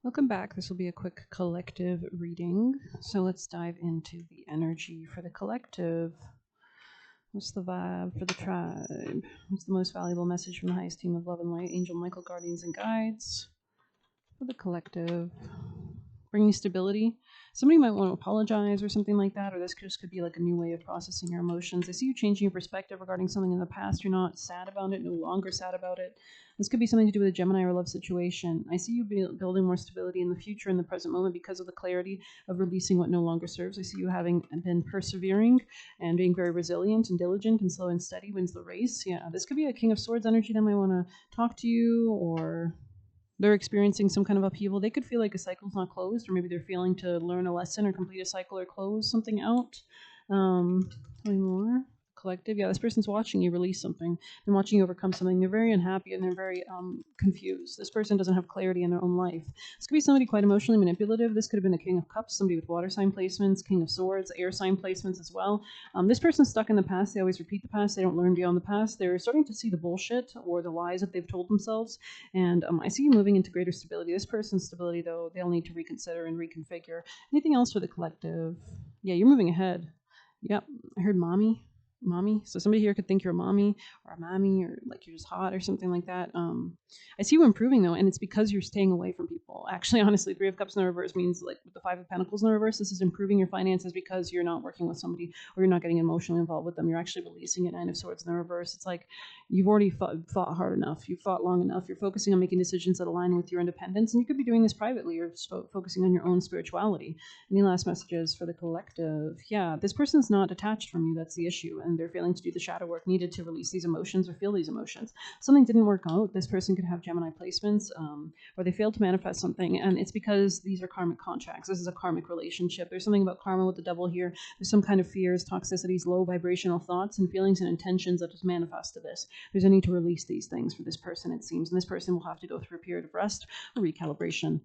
Welcome back. This will be a quick collective reading. So let's dive into the energy for the collective. What's the vibe for the tribe? What's the most valuable message from the highest team of love and light, Angel Michael, guardians, and guides for the collective? Bringing stability. Somebody might want to apologize or something like that, or this just could be like a new way of processing your emotions. I see you changing your perspective regarding something in the past. You're not sad about it, no longer sad about it. This could be something to do with a Gemini or love situation. I see you building more stability in the future, in the present moment, because of the clarity of releasing what no longer serves. I see you having been persevering and being very resilient and diligent and slow and steady wins the race. Yeah, this could be a King of Swords energy that might want to talk to you, or they're experiencing some kind of upheaval. They could feel like a cycle's not closed, or maybe they're feeling to learn a lesson or complete a cycle or close something out. Tell me more. Collective. Yeah, this person's watching you release something. They're watching you overcome something. They're very unhappy and they're very confused. This person doesn't have clarity in their own life. This could be somebody quite emotionally manipulative. This could have been a King of Cups, somebody with water sign placements, King of Swords, air sign placements as well. This person's stuck in the past. They always repeat the past. They don't learn beyond the past. They're starting to see the bullshit or the lies that they've told themselves. And I see you moving into greater stability. This person's stability, though, they'll need to reconsider and reconfigure. Anything else for the collective? Yeah, you're moving ahead. Yep, I heard mommy. So somebody here could think you're a mommy or a mommy, or like you're just hot or something like that. I see you improving though, and it's because you're staying away from people. Actually, honestly, Three of Cups in the reverse means, like with the Five of Pentacles in the reverse, this is improving your finances because you're not working with somebody or you're not getting emotionally involved with them. You're actually releasing it. Nine of Swords in the reverse. It's like you've already fought hard enough. You've fought long enough. You're focusing on making decisions that align with your independence, and you could be doing this privately. You're focusing on your own spirituality. Any last messages for the collective? Yeah, this person's not detached from you. That's the issue. And they're failing to do the shadow work needed to release these emotions or feel these emotions. Something didn't work out. This person could have Gemini placements, or they failed to manifest something. And it's because these are karmic contracts. This is a karmic relationship. There's something about karma with the devil here. There's some kind of fears, toxicities, low vibrational thoughts, and feelings and intentions that just manifest to this. There's a need to release these things for this person, it seems. And this person will have to go through a period of rest or recalibration.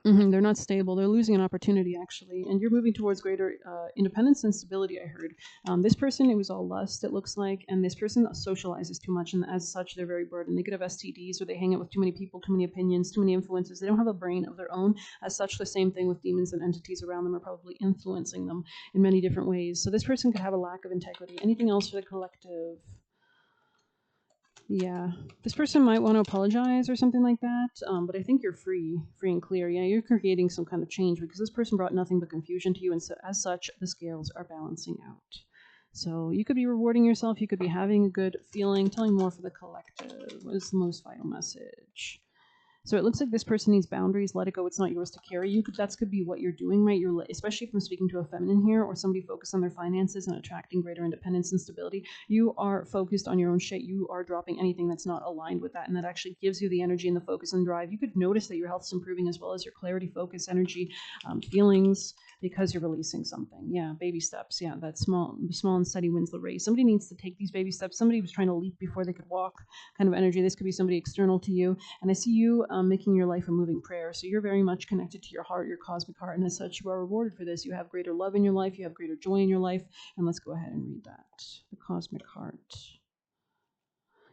They're not stable. They're losing an opportunity, actually. And you're moving towards greater independence and stability, I heard. This person, it was all lust, it looks like. And this person socializes too much. And as such, they're very burdened. They could have STDs, or they hang out with too many people, too many opinions, too many influences. They don't have a brain of their own. As such, the same thing with demons and entities around them are probably influencing them in many different ways. So this person could have a lack of integrity. Anything else for the collective? Yeah, this person might want to apologize or something like that. But I think you're free and clear. Yeah, you're creating some kind of change because this person brought nothing but confusion to you, and so as such, the scales are balancing out. So you could be rewarding yourself. You could be having a good feeling. Telling more for the collective. What is the most vital message? So it looks like this person needs boundaries. Let it go. It's not yours to carry. That could be what you're doing, right? Especially if I'm speaking to a feminine here, or somebody focused on their finances and attracting greater independence and stability. You are focused on your own shit. You are dropping anything that's not aligned with that, and that actually gives you the energy and the focus and drive. You could notice that your health is improving, as well as your clarity, focus, energy, feelings, because you're releasing something. Yeah, baby steps. Yeah, that small and steady wins the race. Somebody needs to take these baby steps. Somebody was trying to leap before they could walk, kind of energy. This could be somebody external to you. And I see you making your life a moving prayer. So you're very much connected to your heart, your cosmic heart, and as such, you are rewarded for this. You have greater love in your life, you have greater joy in your life. And let's go ahead and read that. The cosmic heart.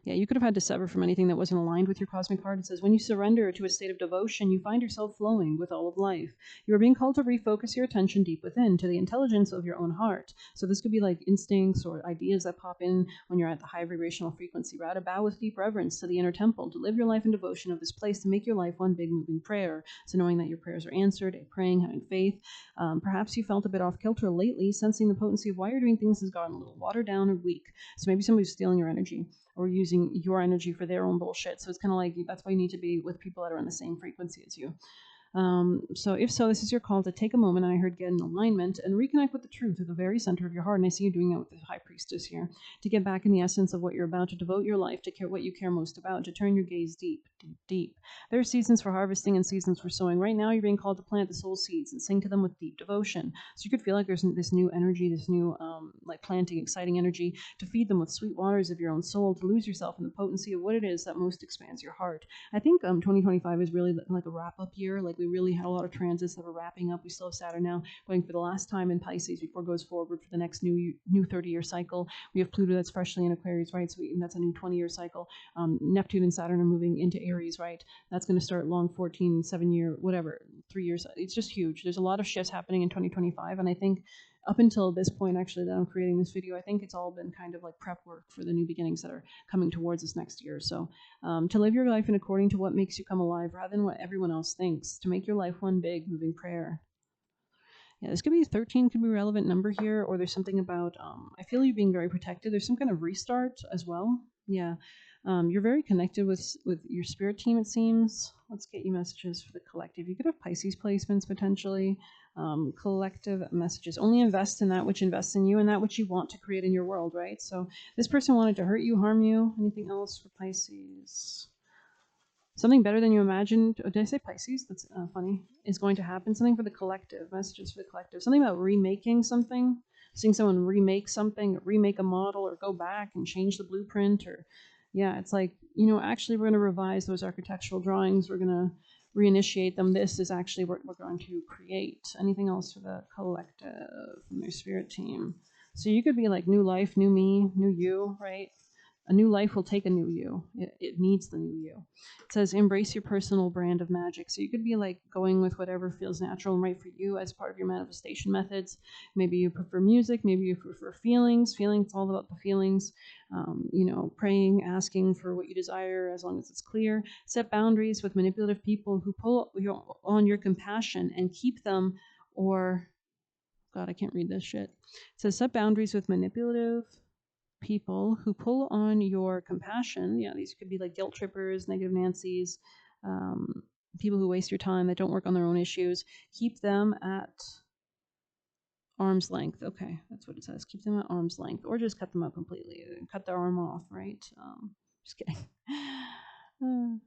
Yeah, you could have had to sever from anything that wasn't aligned with your cosmic heart. It says, when you surrender to a state of devotion, you find yourself flowing with all of life. You are being called to refocus your attention deep within to the intelligence of your own heart. So this could be like instincts or ideas that pop in when you're at the high vibrational frequency. Rather, bow with deep reverence to the inner temple, to live your life in devotion of this place, to make your life one big moving prayer. So knowing that your prayers are answered, praying, having faith. Perhaps you felt a bit off kilter lately, sensing the potency of why you're doing things has gotten a little watered down or weak. So maybe somebody's stealing your energy, or using your energy for their own bullshit. So it's kind of like that's why you need to be with people that are in the same frequency as you. So if so, this is your call to take a moment, and I heard get in alignment and reconnect with the truth at the very center of your heart. And I see you doing that with the High Priestess here, to get back in the essence of what you're about, to devote your life to what you care most about, to turn your gaze deep, deep, deep. There are seasons for harvesting and seasons for sowing. Right now, you're being called to plant the soul seeds and sing to them with deep devotion. So you could feel like there's this new energy, this new like planting, exciting energy, to feed them with sweet waters of your own soul, to lose yourself in the potency of what it is that most expands your heart. I think 2025 is really like a wrap-up year. Like we really had a lot of transits that were wrapping up. We still have Saturn now going for the last time in Pisces before it goes forward for the next new 30-year cycle. We have Pluto that's freshly in Aquarius, right? So that's a new 20-year cycle. Neptune and Saturn are moving into Aries, right? That's going to start long 14, 7-year, whatever, 3 years. It's just huge. There's a lot of shifts happening in 2025, and I think up until this point, actually, that I'm creating this video, I think it's all been kind of like prep work for the new beginnings that are coming towards us next year. So to live your life in according to what makes you come alive rather than what everyone else thinks, to make your life one big moving prayer. Yeah, this could be 13, could be a relevant number here, or there's something about, I feel you being very protected. There's some kind of restart as well. Yeah. You're very connected with your spirit team, it seems. Let's get you messages for the collective. You could have Pisces placements potentially. Collective messages. Only invest in that which invests in you and that which you want to create in your world, right? So this person wanted to hurt you, harm you. Anything else for Pisces? Something better than you imagined. Oh, did I say Pisces? That's funny. Is going to happen. Something for the collective. Messages for the collective. Something about remaking something. Seeing someone remake something, remake a model, or go back and change the blueprint, or yeah, it's like, actually we're going to revise those architectural drawings. We're going to reinitiate them. This is actually what we're going to create. Anything else for the collective from their spirit team? So you could be like new life, new me, new you, right? A new life will take a new you. It needs the new you. It says embrace your personal brand of magic. So you could be like going with whatever feels natural and right for you as part of your manifestation methods. Maybe you prefer music. Maybe you prefer feelings. Feelings, all about the feelings. Praying, asking for what you desire as long as it's clear. Set boundaries with manipulative people who pull on your compassion and keep them, or, God, I can't read this shit. It says set boundaries with manipulative people who pull on your compassion. Yeah, these could be like guilt trippers, negative Nancy's, people who waste your time, that don't work on their own issues. Keep them at arm's length. Okay, that's what it says. Keep them at arm's length, or just cut them out completely. Cut their arm off, right? Just kidding.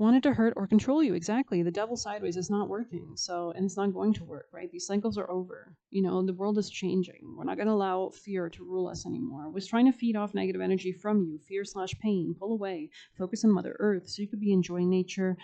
Wanted to hurt or control you. Exactly. The devil sideways is not working. So, and it's not going to work, right? These cycles are over. The world is changing. We're not going to allow fear to rule us anymore. Was trying to feed off negative energy from you, fear/pain. Pull away. Focus on Mother Earth so you could be enjoying nature.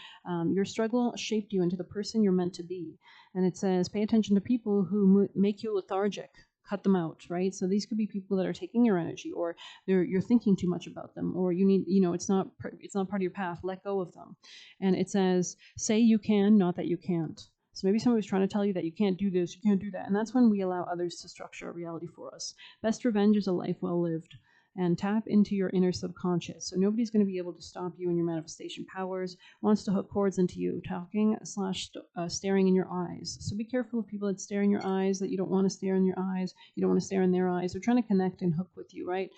Your struggle shaped you into the person you're meant to be. And it says, pay attention to people who make you lethargic. Cut them out, right? So these could be people that are taking your energy, or you're thinking too much about them, or you need, it's not part of your path. Let go of them. And it says, say you can, not that you can't. So maybe somebody was trying to tell you that you can't do this, you can't do that. And that's when we allow others to structure our reality for us. Best revenge is a life well lived. And tap into your inner subconscious. So nobody's going to be able to stop you in your manifestation powers. Wants to hook cords into you, talking/staring in your eyes. So be careful of people that stare in your eyes, that you don't want to stare in your eyes. You don't want to stare in their eyes. They're trying to connect and hook with you, right?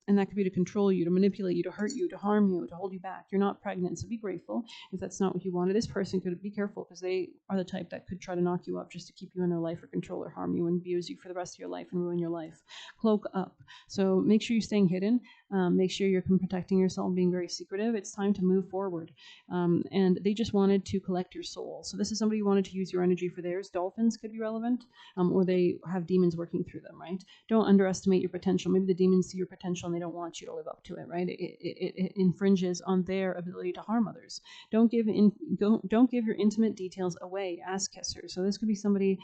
And that could be to control you, to manipulate you, to hurt you, to harm you, to hold you back. You're not pregnant, so be grateful if that's not what you wanted. This person could be careful, because they are the type that could try to knock you up just to keep you in their life, or control or harm you and abuse you for the rest of your life and ruin your life. Cloak up. So make sure you're staying hidden. Make sure you're protecting yourself, being very secretive. It's time to move forward. And they just wanted to collect your soul. So this is somebody who wanted to use your energy for theirs. Dolphins could be relevant, or they have demons working through them, right? Don't underestimate your potential. Maybe the demons see your potential and they don't want you to live up to it, right? It infringes on their ability to harm others. Don't give your intimate details away. Ass kisser. So this could be somebody.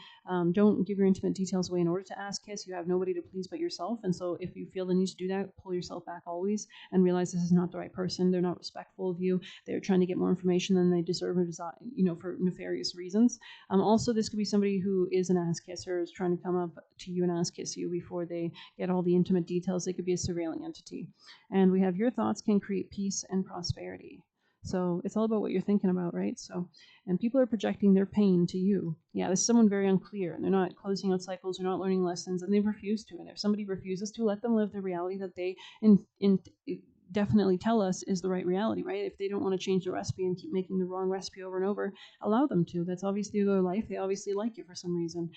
Don't give your intimate details away in order to ass kiss. You have nobody to please but yourself, and so if you feel the need to do that, pull yourself back always and realize this is not the right person. They're not respectful of you. They're trying to get more information than they deserve, or desire, for nefarious reasons. Also, this could be somebody who is an ass kisser, is trying to come up to you and ass kiss you before they get all the intimate details. They could be a surveilling entity. And we have your thoughts can create peace and prosperity. So it's all about what you're thinking about, right? So, and people are projecting their pain to you. Yeah, this is someone very unclear, and they're not closing out cycles, they're not learning lessons, and they refuse to. And if somebody refuses to, let them live the reality that they definitely tell us is the right reality, right? If they don't want to change the recipe and keep making the wrong recipe over and over, allow them to. That's obviously their life. They obviously like you for some reason.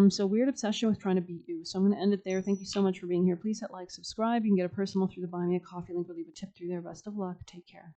So weird obsession with trying to beat you. So I'm going to end it there. Thank you so much for being here. Please hit like, subscribe. You can get a personal through the Buy Me a Coffee link. We'll leave a tip through there. Best of luck. Take care.